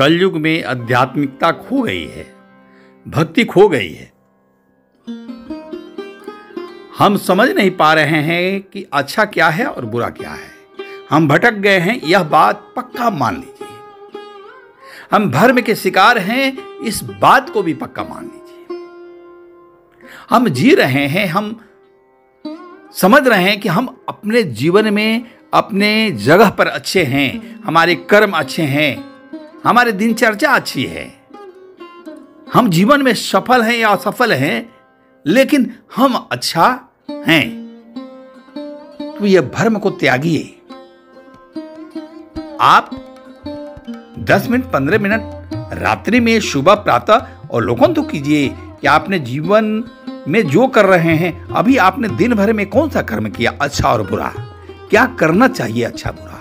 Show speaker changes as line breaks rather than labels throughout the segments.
कलयुग में आध्यात्मिकता खो गई है, भक्ति खो गई है। हम समझ नहीं पा रहे हैं कि अच्छा क्या है और बुरा क्या है। हम भटक गए हैं, यह बात पक्का मान लीजिए। हम भ्रम के शिकार हैं, इस बात को भी पक्का मान लीजिए। हम जी रहे हैं, हम समझ रहे हैं कि हम अपने जीवन में अपने जगह पर अच्छे हैं, हमारे कर्म अच्छे हैं, हमारी दिनचर्या अच्छी है, हम जीवन में सफल हैं या असफल हैं, लेकिन हम अच्छा हैं। तो यह भ्रम को त्यागिए। आप 10 मिनट 15 मिनट रात्रि में सुबह प्रातः अवलोकन तो कीजिए कि आपने जीवन में जो कर रहे हैं, अभी आपने दिन भर में कौन सा कर्म किया, अच्छा और बुरा, क्या करना चाहिए अच्छा बुरा।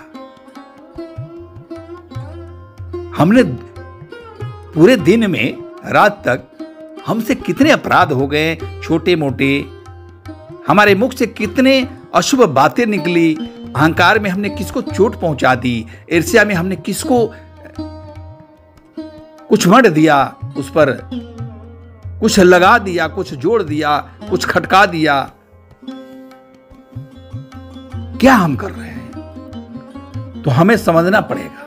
हमने पूरे दिन में रात तक हमसे कितने अपराध हो गए, छोटे मोटे, हमारे मुख से कितने अशुभ बातें निकली, अहंकार में हमने किसको चोट पहुंचा दी, ईर्ष्या में हमने किसको कुछ मढ़ दिया, उस पर कुछ लगा दिया, कुछ जोड़ दिया, कुछ खटका दिया। क्या हम कर रहे हैं? तो हमें समझना पड़ेगा।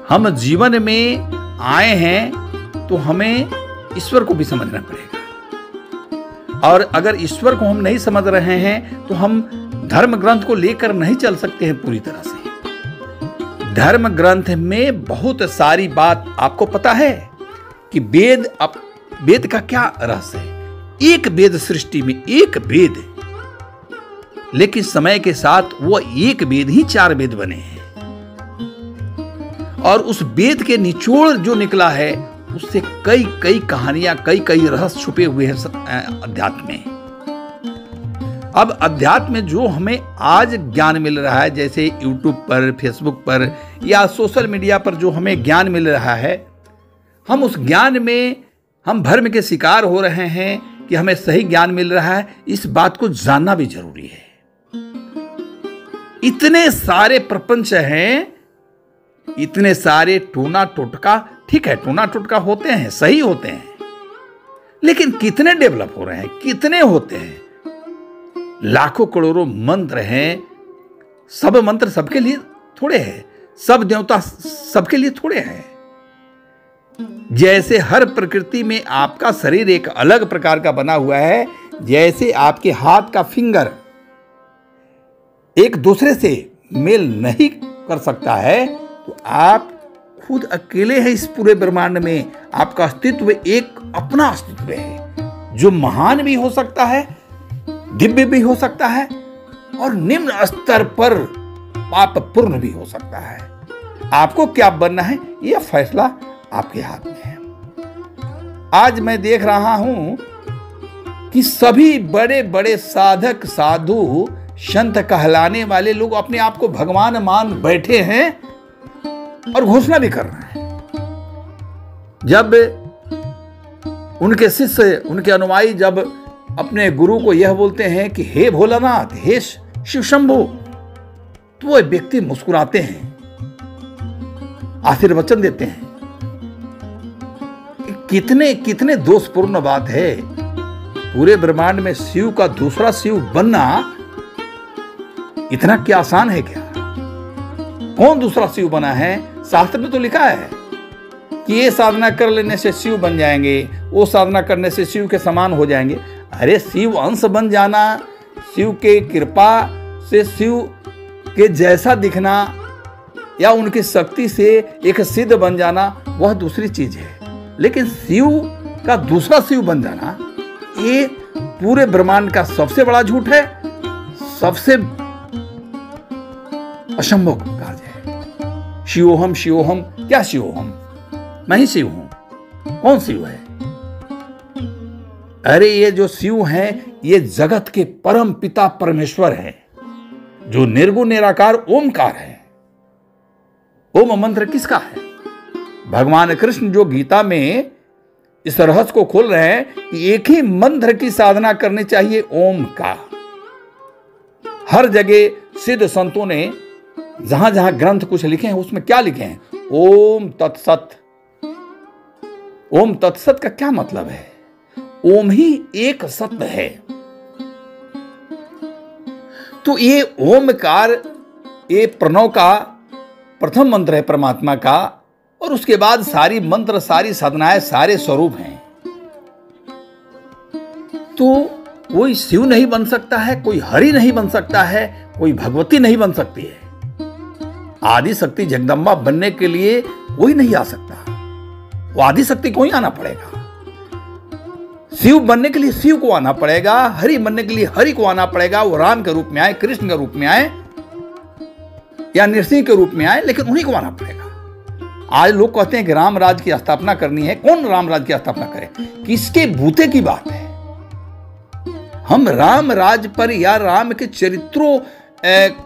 हम जीवन में आए हैं तो हमें ईश्वर को भी समझना पड़ेगा। और अगर ईश्वर को हम नहीं समझ रहे हैं तो हम धर्म ग्रंथ को लेकर नहीं चल सकते हैं पूरी तरह से। धर्म ग्रंथ में बहुत सारी बात आपको पता है कि वेद का क्या रहस्य है। एक वेद सृष्टि में, एक वेद, लेकिन समय के साथ वो एक वेद ही 4 वेद बने हैं। और उस वेद के निचोड़ जो निकला है, उससे कई कई कहानियां, कई कई रहस्य छुपे हुए हैं अध्यात्म में। अब अध्यात्म में जो हमें आज ज्ञान मिल रहा है, जैसे यूट्यूब पर, फेसबुक पर या सोशल मीडिया पर जो हमें ज्ञान मिल रहा है, हम उस ज्ञान में हम भ्रम के शिकार हो रहे हैं कि हमें सही ज्ञान मिल रहा है। इस बात को जानना भी जरूरी है। इतने सारे प्रपंच हैं, इतने सारे टोना टोटका, ठीक है टोना टोटका होते हैं, सही होते हैं, लेकिन कितने डेवलप हो रहे हैं, कितने होते हैं। लाखों करोड़ों मंत्र हैं, सब मंत्र सबके लिए थोड़े हैं, सब देवता सबके लिए थोड़े हैं। जैसे हर प्रकृति में आपका शरीर एक अलग प्रकार का बना हुआ है, जैसे आपके हाथ का फिंगर एक दूसरे से मेल नहीं कर सकता है, तो आप खुद अकेले हैं इस पूरे ब्रह्मांड में। आपका अस्तित्व एक अपना अस्तित्व है, जो महान भी हो सकता है, दिव्य भी हो सकता है, और निम्न स्तर पर पापपूर्ण भी हो सकता है। आपको क्या बनना है, यह फैसला आपके हाथ में है। आज मैं देख रहा हूं कि सभी बड़े बड़े साधक, साधु, संत कहलाने वाले लोग अपने आप को भगवान मान बैठे हैं और घोषणा भी कर रहे हैं। जब उनके शिष्य, उनके अनुयायी जब अपने गुरु को यह बोलते हैं कि हे भोलानाथ, हे शिव शंभु, तो वह व्यक्ति मुस्कुराते हैं, आशीर्वचन देते हैं। कितने कितने दोषपूर्ण बात है। पूरे ब्रह्मांड में शिव का दूसरा शिव बनना इतना क्या आसान है क्या? कौन दूसरा शिव बना है? शास्त्र में तो लिखा है कि ये साधना कर लेने से शिव बन जाएंगे, वो साधना करने से शिव के समान हो जाएंगे। अरे शिव अंश बन जाना, शिव के कृपा से शिव के जैसा दिखना या उनकी शक्ति से एक सिद्ध बन जाना, वह दूसरी चीज है। लेकिन शिव का दूसरा शिव बन जाना, ये पूरे ब्रह्मांड का सबसे बड़ा झूठ है, सबसे असंभव कार्य है। शिवोहम शिवोहम, क्या शिवोहम? मैं ही शिव हूं। कौन शिव है? अरे ये जो शिव है, ये जगत के परम पिता परमेश्वर है, जो निर्गुण निराकार ओमकार है। ओम मंत्र किसका है? भगवान कृष्ण जो गीता में इस रहस्य को खोल रहे हैं कि एक ही मंत्र की साधना करनी चाहिए, ओम का। हर जगह सिद्ध संतों ने जहां जहां ग्रंथ कुछ लिखे हैं, उसमें क्या लिखे हैं? ओम तत्सत। ओम तत्सत का क्या मतलब है? ओम ही एक सत्य है। तो ये ओमकार, ये प्रणव का प्रथम मंत्र है परमात्मा का, और उसके बाद सारी मंत्र, सारी साधनाएं, सारे स्वरूप हैं। तो कोई शिव नहीं बन सकता है, कोई हरि नहीं बन सकता है, कोई भगवती नहीं बन सकती है। आदि शक्ति जगदम्बा बनने के लिए कोई नहीं आ सकता, वो आदि शक्ति को ही आना पड़ेगा। शिव बनने के लिए शिव को आना पड़ेगा, हरि बनने के लिए हरि को आना पड़ेगा। वो राम के रूप में आए, कृष्ण के रूप में आए, या नरसिंह के रूप में आए, लेकिन उन्हीं को आना पड़ेगा। आज लोग कहते हैं कि राम राज की स्थापना करनी है। कौन राम राज की स्थापना करे? किसके बूते की बात है? हम राम राज पर या राम के चरित्रों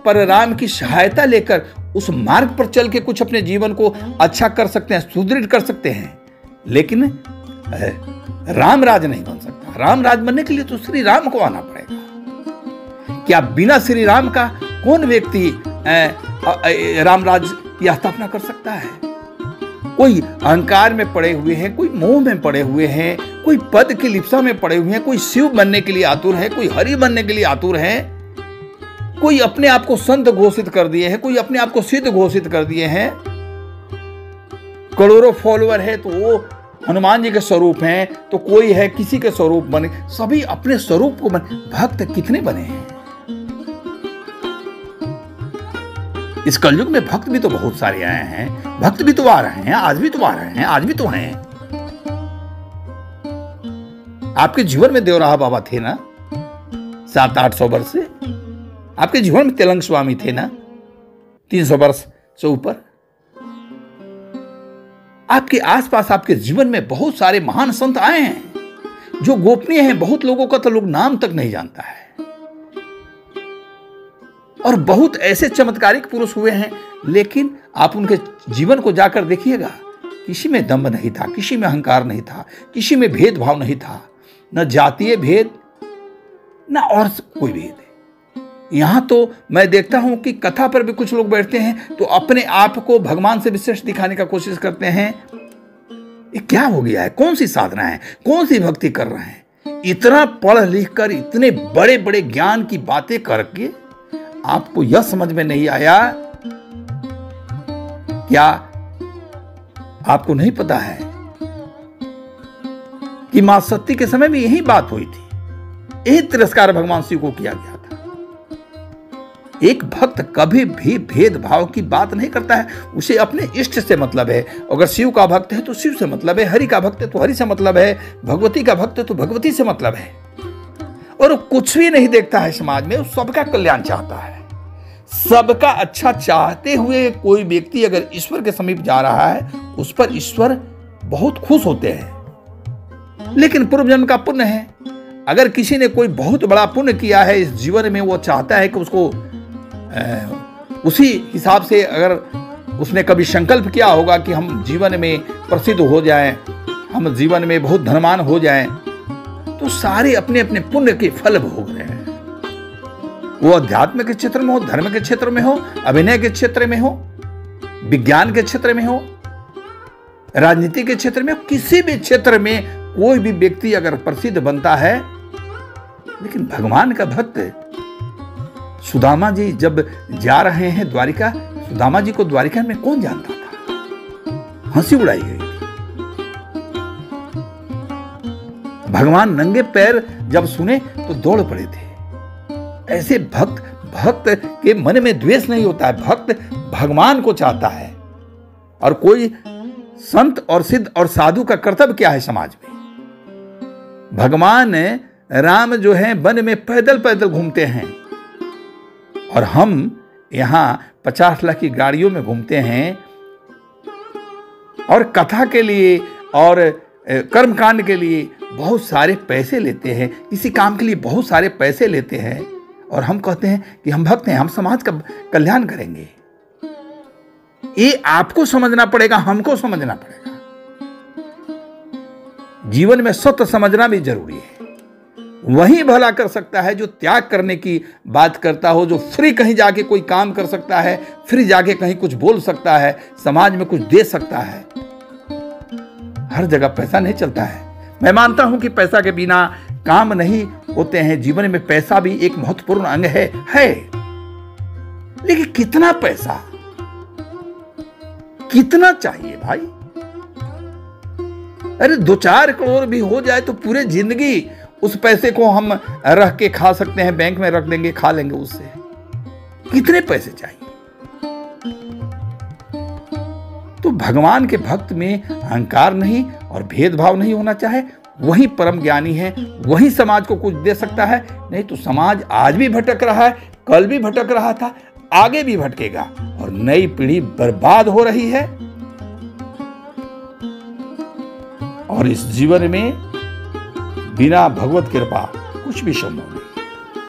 पर राम की सहायता लेकर उस मार्ग पर चल के कुछ अपने जीवन को अच्छा कर सकते हैं, सुदृढ़ कर सकते हैं, लेकिन राम राज नहीं बन सकता। राम राज बनने के लिए तो श्री राम को आना पड़ेगा। क्या बिना श्री राम का कौन व्यक्ति राम राज की स्थापना कर सकता है? कोई अहंकार में पड़े हुए हैं, कोई मोह में पड़े हुए हैं, कोई पद की लिप्सा में पड़े हुए हैं, कोई शिव बनने के लिए आतुर है, कोई हरि बनने के लिए आतुर है, कोई अपने आप को संत घोषित कर दिए हैं, कोई अपने आप को सिद्ध घोषित कर दिए हैं। करोड़ों फॉलोअर है तो वो हनुमान जी के स्वरूप हैं, तो कोई है किसी के स्वरूप बने, सभी अपने स्वरूप को बने। भक्त कितने बने हैं? इस कलयुग में भक्त भी तो बहुत सारे आए हैं, भक्त भी तो आ रहे हैं, आज भी तो आ रहे हैं, आज भी तो हैं। आपके जीवन में देवराहा बाबा थे ना 700-800 वर्ष से? आपके जीवन में तेलंग स्वामी थे ना 300 वर्ष से ऊपर? आपके आसपास, आपके जीवन में बहुत सारे महान संत आए हैं जो गोपनीय हैं। बहुत लोगों का तो लोग नाम तक नहीं जानता है। और बहुत ऐसे चमत्कारिक पुरुष हुए हैं, लेकिन आप उनके जीवन को जाकर देखिएगा, किसी में दम्भ नहीं था, किसी में अहंकार नहीं था, किसी में भेदभाव नहीं था, न जातीय भेद न और कोई भेद। यहां तो मैं देखता हूं कि कथा पर भी कुछ लोग बैठते हैं तो अपने आप को भगवान से विशेष दिखाने का कोशिश करते हैं। ये क्या हो गया है? कौन सी साधना है? कौन सी भक्ति कर रहे हैं? इतना पढ़ लिख कर इतने बड़े बड़े ज्ञान की बातें करके आपको यह समझ में नहीं आया? क्या आपको नहीं पता है कि मां सती के समय में यही बात हुई थी? यही तिरस्कार भगवान शिव को किया गया था। एक भक्त कभी भी भेदभाव की बात नहीं करता है, उसे अपने इष्ट से मतलब है। अगर शिव का भक्त है तो शिव से मतलब है, हरि का भक्त है तो हरि से मतलब है, भगवती का भक्त है तो भगवती से मतलब है। और कुछ भी नहीं देखता है समाज में, वो सबका कल्याण चाहता है। सबका अच्छा चाहते हुए कोई व्यक्ति अगर ईश्वर के समीप जा रहा है, उस पर ईश्वर बहुत खुश होते हैं। लेकिन पूर्व जन्म का पुण्य है। अगर किसी ने कोई बहुत बड़ा पुण्य किया है इस जीवन में, वो चाहता है कि उसको उसी हिसाब से, अगर उसने कभी संकल्प किया होगा कि हम जीवन में प्रसिद्ध हो जाएं, हम जीवन में बहुत धनवान हो जाएं, तो सारे अपने अपने पुण्य के फल भोग रहे हैं। वो अध्यात्म के क्षेत्र में हो, धर्म के क्षेत्र में हो, अभिनय के क्षेत्र में हो, विज्ञान के क्षेत्र में हो, राजनीति के क्षेत्र में हो, किसी भी क्षेत्र में कोई भी व्यक्ति अगर प्रसिद्ध बनता है। लेकिन भगवान का भक्त सुदामा जी जब जा रहे हैं द्वारिका, सुदामा जी को द्वारिका में कौन जानता था? हंसी उड़ाई गई। भगवान नंगे पैर जब सुने तो दौड़ पड़े थे। ऐसे भक्त के मन में द्वेष नहीं होता है। भक्त भगवान को चाहता है। और कोई संत और सिद्ध और साधु का कर्तव्य क्या है समाज में? भगवान राम जो है वन में पैदल पैदल घूमते हैं, और हम यहां 50 लाख की गाड़ियों में घूमते हैं, और कथा के लिए और कर्मकांड के लिए बहुत सारे पैसे लेते हैं, किसी काम के लिए बहुत सारे पैसे लेते हैं, और हम कहते हैं कि हम भक्त हैं, हम समाज का कल्याण करेंगे। ये आपको समझना पड़ेगा, हमको समझना पड़ेगा। जीवन में सत्य समझना भी जरूरी है। वही भला कर सकता है जो त्याग करने की बात करता हो, जो फ्री कहीं जाके कोई काम कर सकता है, फ्री जाके कहीं कुछ बोल सकता है, समाज में कुछ दे सकता है। हर जगह पैसा नहीं चलता है। मैं मानता हूं कि पैसा के बिना काम नहीं होते हैं। जीवन में पैसा भी एक महत्वपूर्ण अंग है। लेकिन कितना पैसा, कितना चाहिए भाई? अरे 2-4 करोड़ भी हो जाए तो पूरे जिंदगी उस पैसे को हम रख के खा सकते हैं, बैंक में रख देंगे, खा लेंगे उससे। कितने पैसे चाहिए? तो भगवान के भक्त में अहंकार नहीं और भेदभाव नहीं होना चाहे। वही परम ज्ञानी है, वही समाज को कुछ दे सकता है। नहीं तो समाज आज भी भटक रहा है, कल भी भटक रहा था, आगे भी भटकेगा और नई पीढ़ी बर्बाद हो रही है। और इस जीवन में बिना भगवत कृपा कुछ भी संभव नहीं।